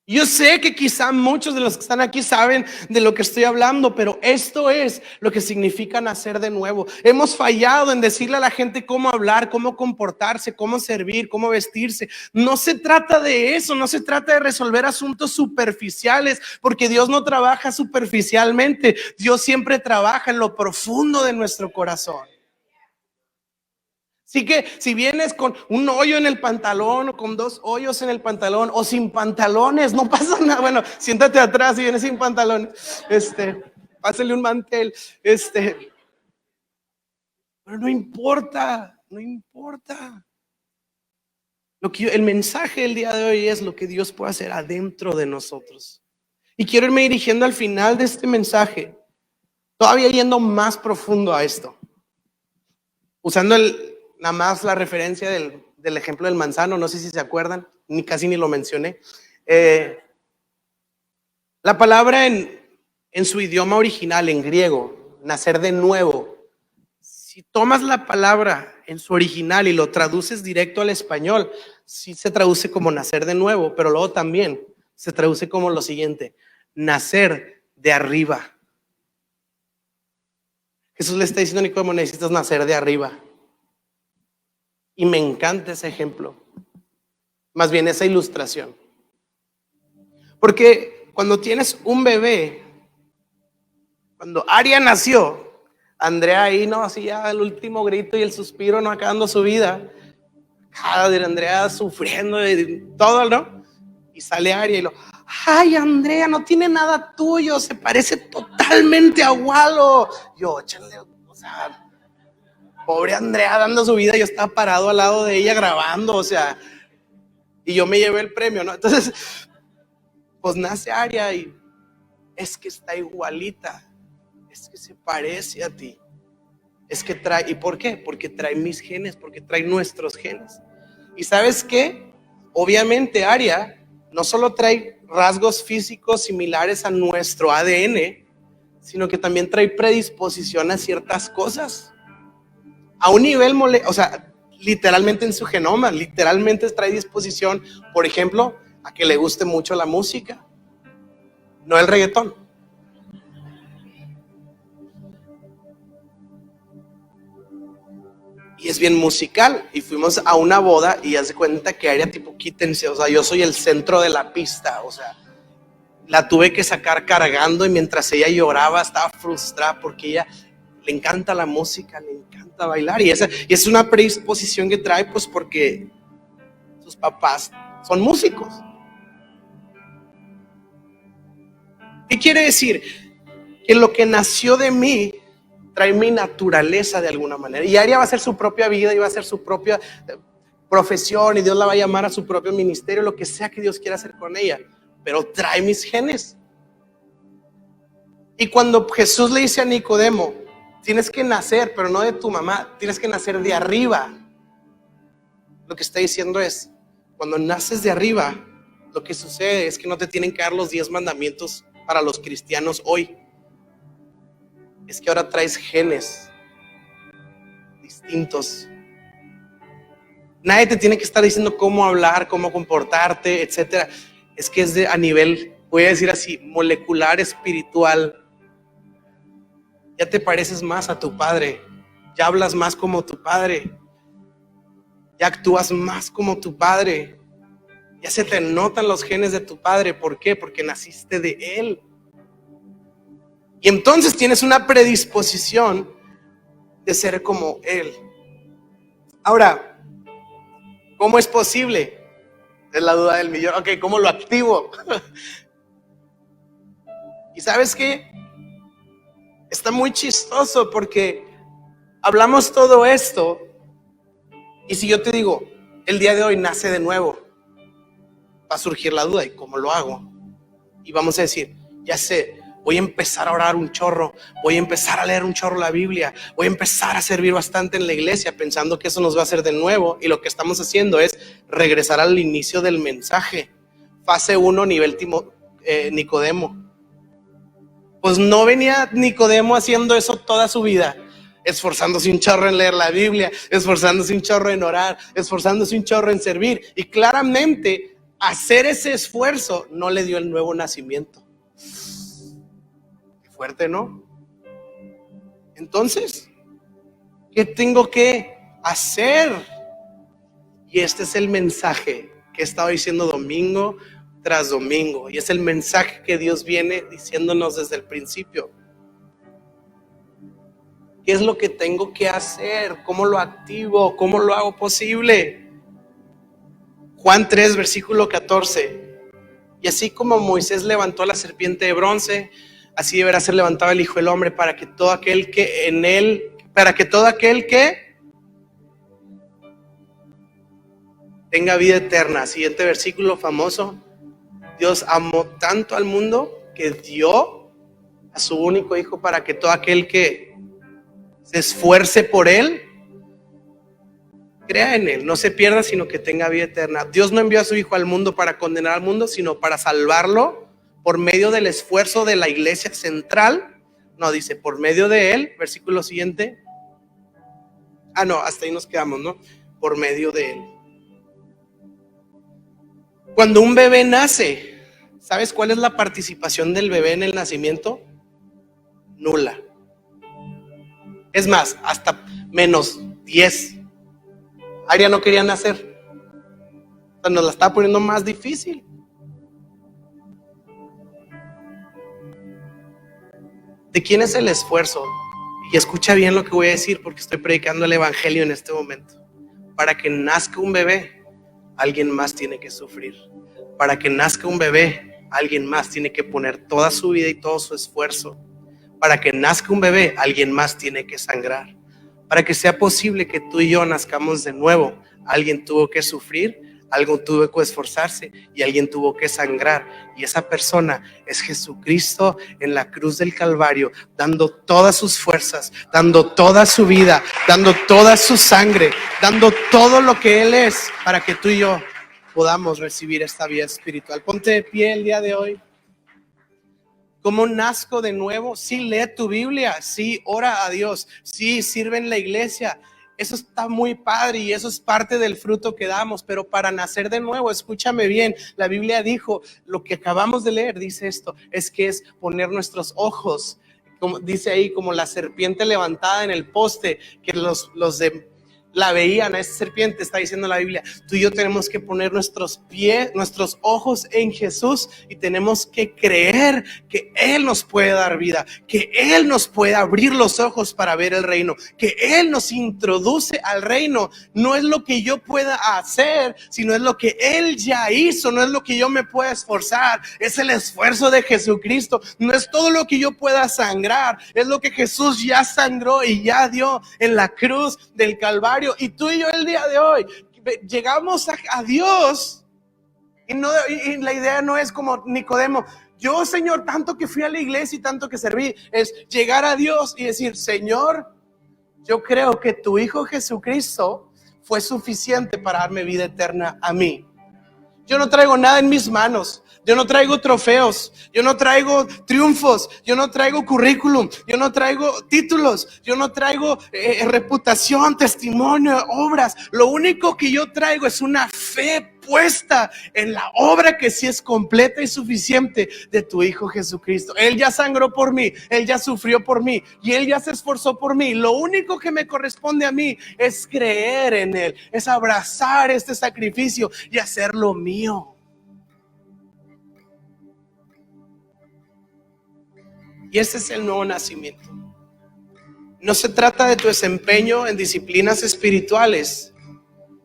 Yo sé que quizá muchos de los que están aquí saben de lo que estoy hablando, pero esto es lo que significa nacer de nuevo. Hemos fallado en decirle a la gente cómo hablar, cómo comportarse, cómo servir, cómo vestirse. No se trata de eso, no se trata de resolver asuntos superficiales, porque Dios no trabaja superficialmente. Dios siempre trabaja en lo profundo de nuestro corazón. Así que si vienes con un hoyo en el pantalón o con 2 hoyos en el pantalón o sin pantalones, no pasa nada. Bueno, siéntate atrás si vienes sin pantalones. Pásale un mantel. Pero no importa. El mensaje del día de hoy es lo que Dios puede hacer adentro de nosotros. Y quiero irme dirigiendo al final de este mensaje, todavía yendo más profundo a esto. Usando nada más la referencia del ejemplo del manzano, no sé si se acuerdan, casi ni lo mencioné. La palabra en su idioma original, en griego, nacer de nuevo, si tomas la palabra en su original y lo traduces directo al español, sí se traduce como nacer de nuevo, pero luego también se traduce como lo siguiente: nacer de arriba. Jesús le está diciendo a Nicodemo, necesitas nacer de arriba. Y me encanta ese ejemplo, más bien esa ilustración. Porque cuando tienes un bebé, cuando Aria nació, Andrea ahí no hacía el último grito y el suspiro, no acabando su vida. Andrea sufriendo y todo, ¿no? Y sale Aria y ay, Andrea, no tiene nada tuyo, se parece totalmente a Walo. Yo, échale, o sea, pobre Andrea dando su vida, yo estaba parado al lado de ella grabando, o sea, y yo me llevé el premio, ¿no? Entonces, pues nace Aria y es que está igualita, es que se parece a ti, es que trae, ¿y por qué? Porque trae mis genes, porque trae nuestros genes. ¿Y sabes qué? Obviamente Aria no solo trae rasgos físicos similares a nuestro ADN, sino que también trae predisposición a ciertas cosas. A un nivel, o sea, literalmente en su genoma, literalmente trae disposición, por ejemplo, a que le guste mucho la música, no el reggaetón. Y es bien musical. Y fuimos a una boda y haz de cuenta que Aria tipo quítense, o sea, yo soy el centro de la pista, o sea, la tuve que sacar cargando y mientras ella lloraba estaba frustrada porque ella le encanta la música, le encanta bailar y es una predisposición que trae pues porque sus papás son músicos. ¿Qué quiere decir? Que lo que nació de mí trae mi naturaleza de alguna manera. Y Aria va a hacer su propia vida y va a hacer su propia profesión y Dios la va a llamar a su propio ministerio, lo que sea que Dios quiera hacer con ella. Pero trae mis genes. Y cuando Jesús le dice a Nicodemo, tienes que nacer, pero no de tu mamá, tienes que nacer de arriba. Lo que está diciendo es, cuando naces de arriba, lo que sucede es que no te tienen que dar los 10 mandamientos para los cristianos hoy. Es que ahora traes genes distintos. Nadie te tiene que estar diciendo cómo hablar, cómo comportarte, etcétera. Es que es a nivel, voy a decir así, molecular, espiritual. Ya te pareces más a tu padre, ya hablas más como tu padre, ya actúas más como tu padre, ya se te notan los genes de tu padre. ¿Por qué? Porque naciste de él. Y entonces tienes una predisposición de ser como él. Ahora, ¿cómo es posible? Es la duda del millón. Ok, ¿cómo lo activo? Y ¿sabes qué? Está muy chistoso porque hablamos todo esto y si yo te digo, el día de hoy nace de nuevo, va a surgir la duda, ¿y cómo lo hago? Y vamos a decir, ya sé, voy a empezar a orar un chorro, voy a empezar a leer un chorro la Biblia, voy a empezar a servir bastante en la iglesia pensando que eso nos va a hacer de nuevo, y lo que estamos haciendo es regresar al inicio del mensaje, fase 1, nivel Nicodemo. Pues no venía Nicodemo haciendo eso toda su vida, esforzándose un chorro en leer la Biblia, esforzándose un chorro en orar, esforzándose un chorro en servir, y claramente hacer ese esfuerzo no le dio el nuevo nacimiento. Qué fuerte, ¿no? Entonces, ¿qué tengo que hacer? Y este es el mensaje que he estado diciendo domingo tras domingo, y es el mensaje que Dios viene diciéndonos desde el principio. ¿Qué es lo que tengo que hacer? ¿Cómo lo activo? ¿Cómo lo hago posible? Juan 3, versículo 14. Y así como Moisés levantó la serpiente de bronce, así deberá ser levantado el Hijo del Hombre para que todo aquel que tenga vida eterna. Siguiente versículo famoso. Dios amó tanto al mundo que dio a su único Hijo para que todo aquel que se esfuerce por él, crea en él, no se pierda, sino que tenga vida eterna. Dios no envió a su Hijo al mundo para condenar al mundo, sino para salvarlo por medio del esfuerzo de la iglesia central. No, dice, por medio de él, versículo siguiente. No, hasta ahí nos quedamos, ¿no? Por medio de él. Cuando un bebé nace, ¿sabes cuál es la participación del bebé en el nacimiento? Nula. Es más, hasta menos 10. Aria no quería nacer. O sea, nos la estaba poniendo más difícil. ¿De quién es el esfuerzo? Y escucha bien lo que voy a decir porque estoy predicando el evangelio en este momento. Para que nazca un bebé, alguien más tiene que sufrir. Para que nazca un bebé, alguien más tiene que poner toda su vida y todo su esfuerzo. Para que nazca un bebé, alguien más tiene que sangrar. Para que sea posible que tú y yo nazcamos de nuevo, alguien tuvo que sufrir, alguien tuvo que esforzarse y alguien tuvo que sangrar. Y esa persona es Jesucristo en la cruz del Calvario, dando todas sus fuerzas, dando toda su vida, dando toda su sangre, dando todo lo que Él es para que tú y yo podamos recibir esta vida espiritual. Ponte de pie el día de hoy. ¿Cómo nazco de nuevo? Sí, lee tu Biblia, sí, ora a Dios, sí, sirve en la iglesia. Eso está muy padre y eso es parte del fruto que damos, pero para nacer de nuevo, escúchame bien, la Biblia dijo, lo que acabamos de leer, dice esto, es que es poner nuestros ojos, como dice ahí, como la serpiente levantada en el poste, que los de la veían a esa serpiente, está diciendo la Biblia. Tú y yo tenemos que poner nuestros pies, nuestros ojos en Jesús y tenemos que creer que Él nos puede dar vida, que Él nos puede abrir los ojos para ver el reino, que Él nos introduce al reino. No es lo que yo pueda hacer, sino es lo que Él ya hizo, no es lo que yo me pueda esforzar, es el esfuerzo de Jesucristo, no es todo lo que yo pueda sangrar, es lo que Jesús ya sangró y ya dio en la cruz del Calvario. Y tú y yo el día de hoy llegamos a Dios y la idea no es como Nicodemo, yo Señor, tanto que fui a la iglesia y tanto que serví, es llegar a Dios y decir, Señor, yo creo que tu Hijo Jesucristo fue suficiente para darme vida eterna a mí. Yo no traigo nada en mis manos. Yo no traigo trofeos, yo no traigo triunfos, yo no traigo currículum, yo no traigo títulos, yo no traigo reputación, testimonio, obras. Lo único que yo traigo es una fe puesta en la obra que sí es completa y suficiente de tu Hijo Jesucristo. Él ya sangró por mí, Él ya sufrió por mí y Él ya se esforzó por mí. Lo único que me corresponde a mí es creer en Él, es abrazar este sacrificio y hacerlo mío. Y ese es el nuevo nacimiento. No se trata de tu desempeño en disciplinas espirituales.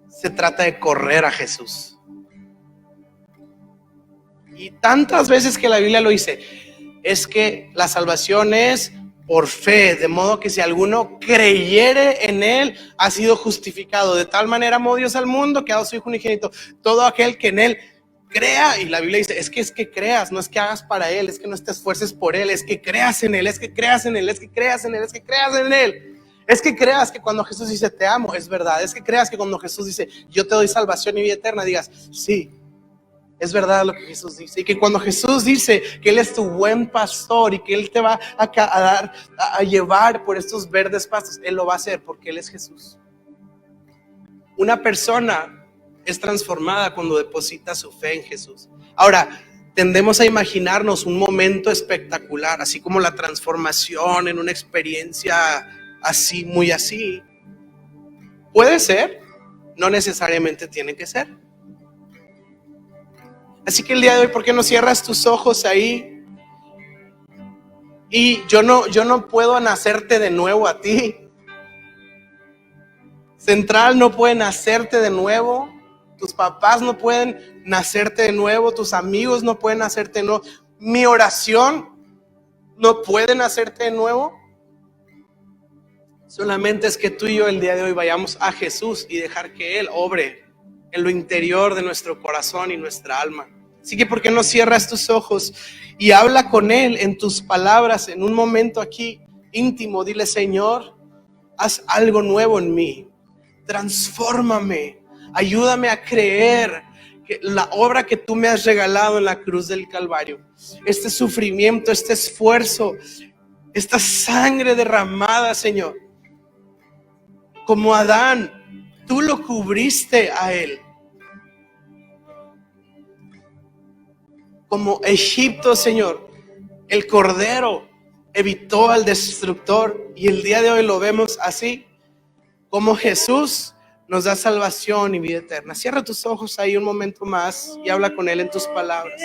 Se trata de correr a Jesús. Y tantas veces que la Biblia lo dice, es que la salvación es por fe, de modo que si alguno creyere en Él, ha sido justificado. De tal manera amó Dios al mundo que ha dado su Hijo unigénito. Todo aquel que en Él crea, y la Biblia dice, es que creas, no es que hagas para Él, es que no te esfuerces por Él, es que creas en Él, es que creas en Él, es que creas en Él, es que creas en Él. Es que creas que cuando Jesús dice te amo, es verdad. Es que creas que cuando Jesús dice yo te doy salvación y vida eterna, digas sí, es verdad lo que Jesús dice. Y que cuando Jesús dice que Él es tu buen pastor y que Él te va a llevar por estos verdes pastos, Él lo va a hacer porque Él es Jesús. Una persona es transformada cuando deposita su fe en Jesús. Ahora, tendemos a imaginarnos un momento espectacular, así como la transformación en una experiencia así, muy así. Puede ser, no necesariamente tiene que ser. Así que el día de hoy, ¿por qué no cierras tus ojos ahí? Y yo no puedo nacerte de nuevo a ti. Central no puede nacerte de nuevo. Tus papás no pueden nacerte de nuevo. Tus amigos no pueden nacerte de nuevo. Mi oración no puede nacerte de nuevo. Solamente es que tú y yo el día de hoy vayamos a Jesús y dejar que Él obre en lo interior de nuestro corazón y nuestra alma. Así que ¿por qué no cierras tus ojos y habla con Él en tus palabras en un momento aquí íntimo? Dile, Señor, haz algo nuevo en mí. Transfórmame, ayúdame a creer que la obra que tú me has regalado en la cruz del Calvario, este sufrimiento, este esfuerzo, esta sangre derramada, Señor, como Adán, tú lo cubriste a él. Como Egipto, Señor, el cordero evitó al destructor y el día de hoy lo vemos así. Como Jesús nos da salvación y vida eterna. Cierra tus ojos ahí un momento más y habla con Él en tus palabras.